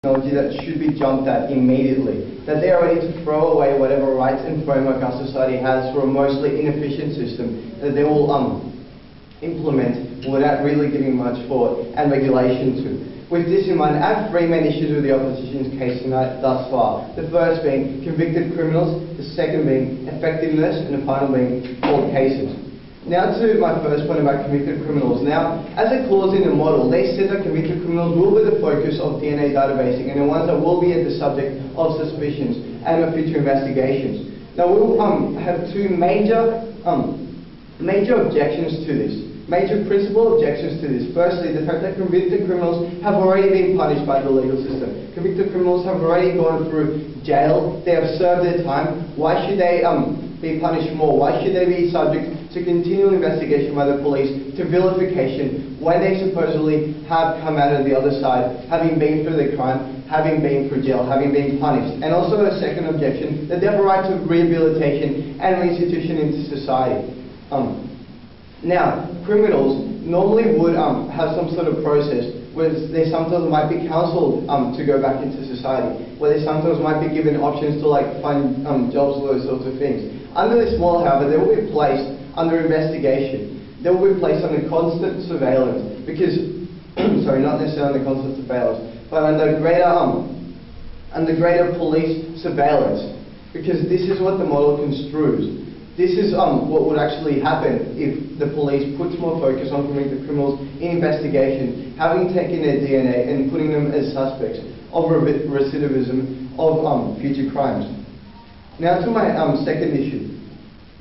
technology that should be jumped at immediately. That they are ready to throw away whatever rights and framework our society has for a mostly inefficient system that they will implement without really giving much thought and regulation to. With this in mind, I have three main issues with the opposition's case tonight thus far. The first being convicted criminals, the second being effectiveness, and the final being cold cases. Now to my first point about convicted criminals. Now, as a clause in the model, they said that convicted criminals will be the focus of DNA databasing and the ones that will be at the subject of suspicions and of future investigations. Now, we will have two major objections to this. Major principal objections to this. Firstly, the fact that convicted criminals have already been punished by the legal system. Convicted criminals have already gone through jail. They have served their time. Why should they be punished more? Why should they be subject to continual investigation by the police, to vilification, when they supposedly have come out of the other side, having been through the crime, having been through jail, having been punished? And also a second objection, that they have a right to rehabilitation and reinstitution into society. Now, criminals normally would have some sort of process where they sometimes might be counseled to go back into society, where they sometimes might be given options to find jobs or those sorts of things. Under this law, however, they will be placed under investigation. They will be placed under constant surveillance because, sorry, not necessarily under constant surveillance, but under greater police surveillance, because this is what the model construes. This is what would actually happen if the police puts more focus on convicted criminals in investigation, having taken their DNA and putting them as suspects of recidivism of future crimes. Now to my second issue,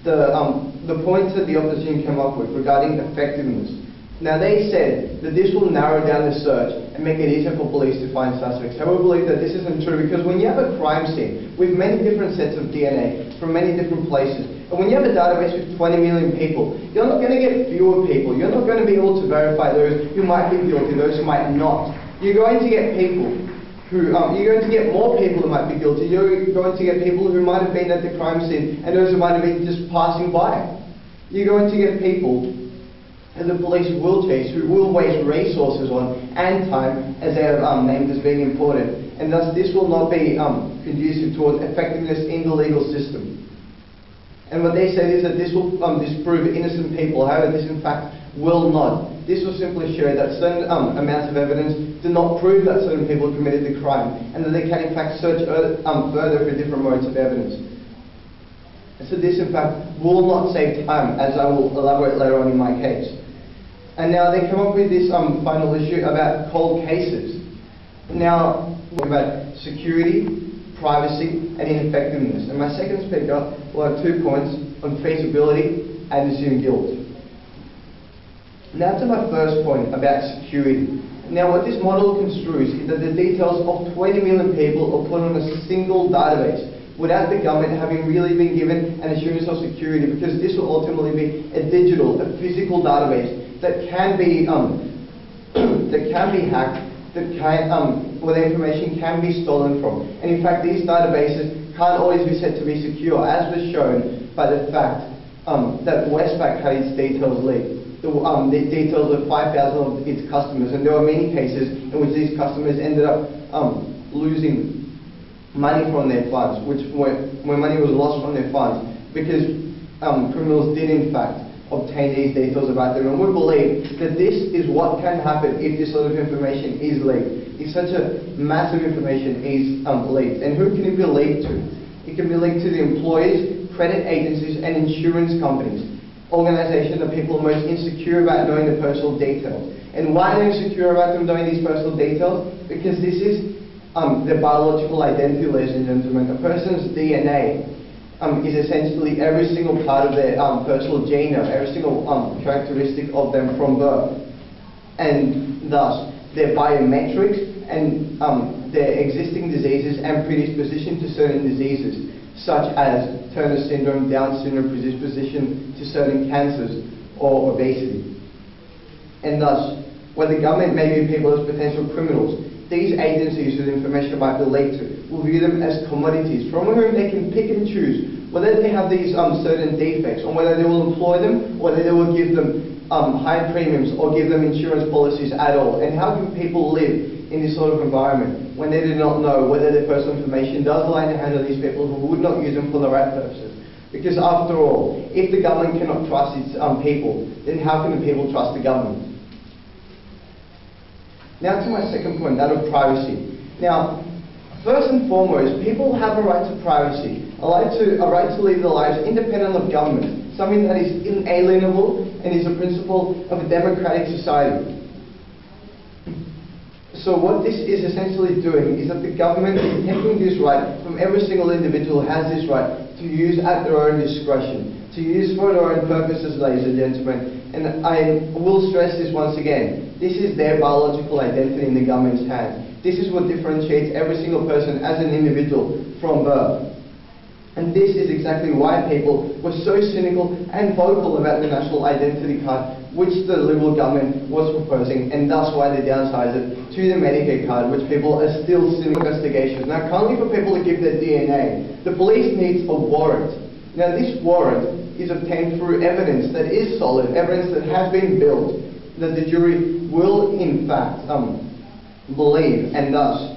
the points that the opposition came up with regarding effectiveness. Now they said that this will narrow down the search and make it easier for police to find suspects. However, we believe that this isn't true, because when you have a crime scene with many different sets of DNA from many different places, and when you have a database with 20 million people, you're not going to get fewer people. You're not going to be able to verify those who might be guilty, those who might not. You're going to get people who, you're going to get more people who might be guilty. You're going to get people who might have been at the crime scene and those who might have been just passing by. You're going to get people and the police will chase, who will waste resources on and time, as they are named as being important, and thus this will not be conducive towards effectiveness in the legal system. And what they said is that this will disprove innocent people. However, this in fact will not. This will simply show that certain amounts of evidence do not prove that certain people committed the crime, and that they can in fact search further for different modes of evidence. And so this in fact will not save time, as I will elaborate later on in my case. And now they come up with this final issue about cold cases. Now, about security, privacy, and ineffectiveness. And my second speaker will have 2 points on feasibility and assumed guilt. Now to my first point about security. Now what this model construes is that the details of 20 million people are put on a single database without the government having really been given an assurance of security, because this will ultimately be a digital, a physical database that can be hacked, where the information can be stolen from. And in fact, these databases can't always be said to be secure, as was shown by the fact that Westpac had its details leaked. The details of 5,000 of its customers, and there were many cases in which these customers ended up losing money from their funds, where money was lost from their funds, because criminals did in fact obtain these details about them. And we believe that this is what can happen if this sort of information is leaked. If such a massive information is leaked. And who can it be leaked to? It can be leaked to the employers, credit agencies, and insurance companies. Organizations that people are most insecure about knowing the personal details. And why are they insecure about them knowing these personal details? Because this is their biological identity, ladies and gentlemen. A person's DNA is essentially every single part of their personal genome, every single characteristic of them from birth. And thus, their biometrics and their existing diseases and predisposition to certain diseases, such as Turner syndrome, Down syndrome, predisposition to certain cancers, or obesity. And thus, when the government may view people as potential criminals, these agencies whose information might be leaked to will view them as commodities from whom they can pick and choose whether they have these certain defects, or whether they will employ them, or whether they will give them high premiums or give them insurance policies at all. And how can people live in this sort of environment when they do not know whether their personal information does lie in the hands of these people who would not use them for the right purposes. Because after all, if the government cannot trust its people, then how can the people trust the government? Now to my second point, that of privacy. Now, first and foremost, people have a right to privacy, a right to live their lives independent of government, something that is inalienable and is a principle of a democratic society. So what this is essentially doing is that the government is taking this right from every single individual who has this right to use at their own discretion, to use for their own purposes, ladies and gentlemen. And I will stress this once again. This is their biological identity in the government's hands. This is what differentiates every single person as an individual from birth. And this is exactly why people were so cynical and vocal about the national identity card, which the Liberal government was proposing, and thus why they downsized it to the Medicare card, which people are still in investigations. Now, currently for people to give their DNA, the police needs a warrant. Now, this warrant is obtained through evidence that is solid, evidence that has been built, that the jury will in fact believe, and thus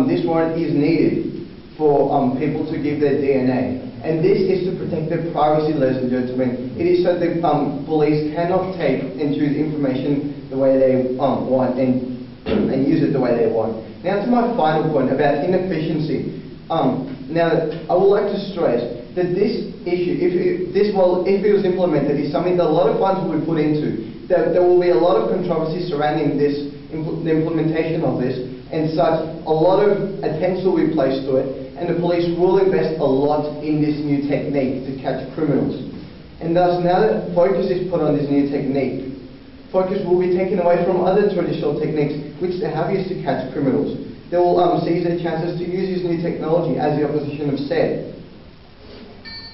this warrant is needed for people to give their DNA. And this is to protect their privacy, ladies and gentlemen. It is so that police cannot take and choose information the way they want and use it the way they want. Now to my final point about inefficiency. Now I would like to stress that this issue, if it was implemented, is something that a lot of funds will be put into. There will be a lot of controversy surrounding this, the implementation of this, and such. A lot of attention will be placed to it, and the police will invest a lot in this new technique to catch criminals. And thus, now that focus is put on this new technique, focus will be taken away from other traditional techniques which they have used to catch criminals. They will seize their chances to use this new technology, as the opposition have said.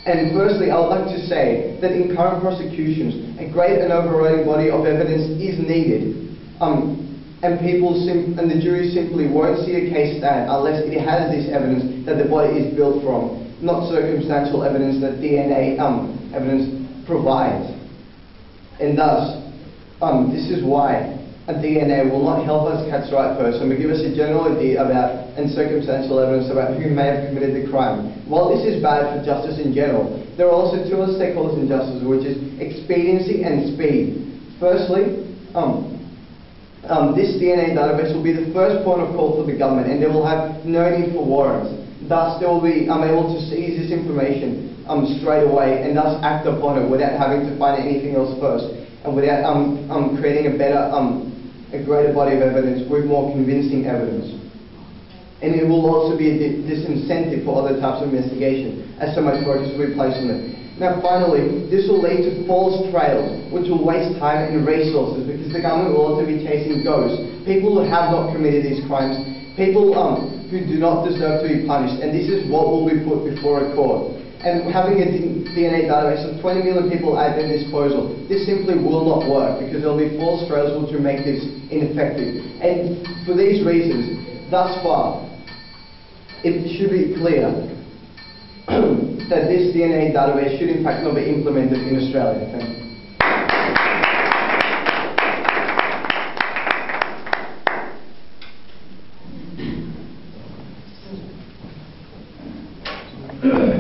And firstly, I would like to say that in current prosecutions, a great and overriding body of evidence is needed, and the jury simply won't see a case stand unless it has this evidence that the body is built from, not circumstantial evidence that DNA evidence provides. And thus, this is why a DNA will not help us catch the right person, but give us a general idea about and circumstantial evidence about who may have committed the crime. While this is bad for justice in general, there are also two other stakeholders in justice, which is expediency and speed. Firstly, this DNA database will be the first point of call for the government, and they will have no need for warrants. Thus, they will be able to seize this information straight away, and thus act upon it without having to find anything else first, and without creating a greater body of evidence with more convincing evidence. And it will also be a disincentive for other types of investigation, as so much focus will be placed on it. Now finally, this will lead to false trails, which will waste time and resources, because the government will also be chasing ghosts, people who have not committed these crimes, people who do not deserve to be punished, and this is what will be put before a court. And having a DNA database of 20 million people at their disposal, this simply will not work, because there will be false trails which will make this ineffective. And for these reasons, thus far, it should be clear that this DNA database should in fact not be implemented in Australia. Thank you.